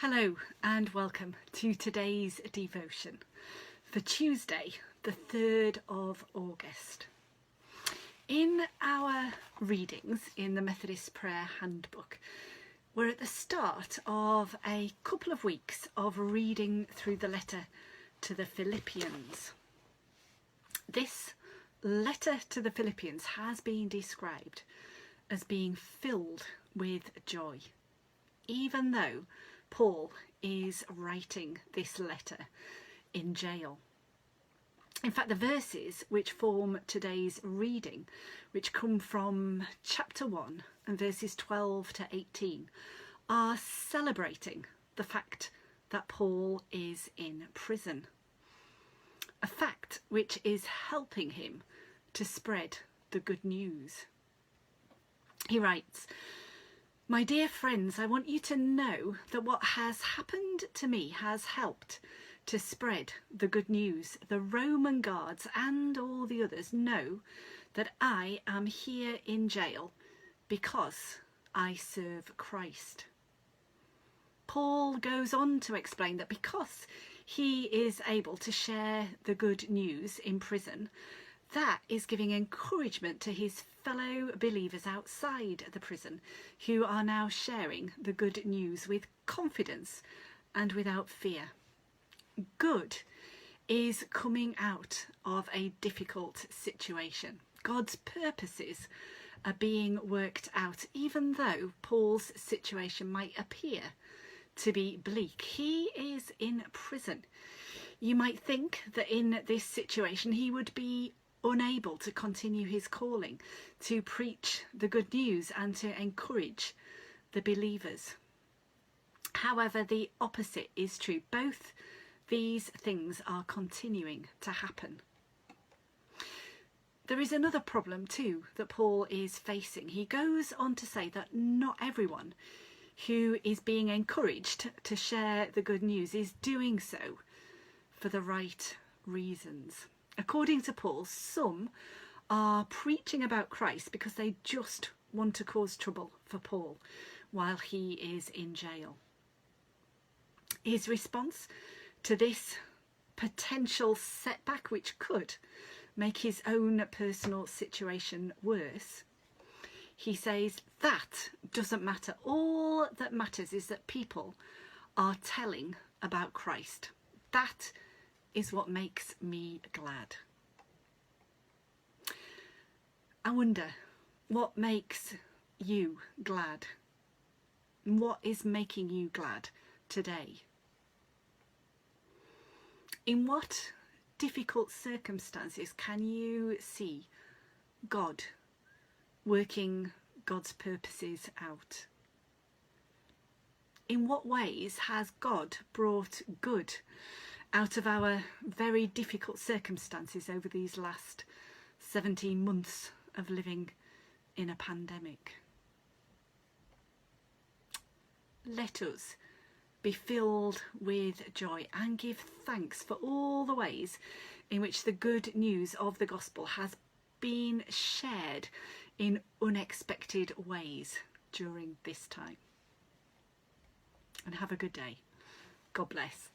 Hello and welcome to today's devotion for Tuesday, the 3rd of August. In our readings in the Methodist Prayer Handbook, we're at the start of a couple of weeks of reading through the letter to the Philippians. This letter to the Philippians has been described as being filled with joy, even though Paul is writing this letter in jail. In fact, the verses which form today's reading, which come from chapter 1 and verses 12 to 18, are celebrating the fact that Paul is in prison, a fact which is helping him to spread the good news. He writes, "My dear friends, I want you to know that what has happened to me has helped to spread the good news. The Roman guards and all the others know that I am here in jail because I serve Christ." Paul goes on to explain that because he is able to share the good news in prison, that is giving encouragement to his fellow believers outside the prison who are now sharing the good news with confidence and without fear. Good is coming out of a difficult situation. God's purposes are being worked out, even though Paul's situation might appear to be bleak. He is in prison. You might think that in this situation he would be unable to continue his calling to preach the good news and to encourage the believers. However, the opposite is true. Both these things are continuing to happen. There is another problem too that Paul is facing. He goes on to say that not everyone who is being encouraged to share the good news is doing so for the right reasons. According to Paul, some are preaching about Christ because they just want to cause trouble for Paul while he is in jail. His response to this potential setback, which could make his own personal situation worse, he says, that doesn't matter. All that matters is that people are telling about Christ. That is what makes me glad. I wonder, what makes you glad? What is making you glad today? In what difficult circumstances can you see God working God's purposes out? In what ways has God brought good out of our very difficult circumstances over these last 17 months of living in a pandemic? Let us be filled with joy and give thanks for all the ways in which the good news of the gospel has been shared in unexpected ways during this time. And have a good day. God bless.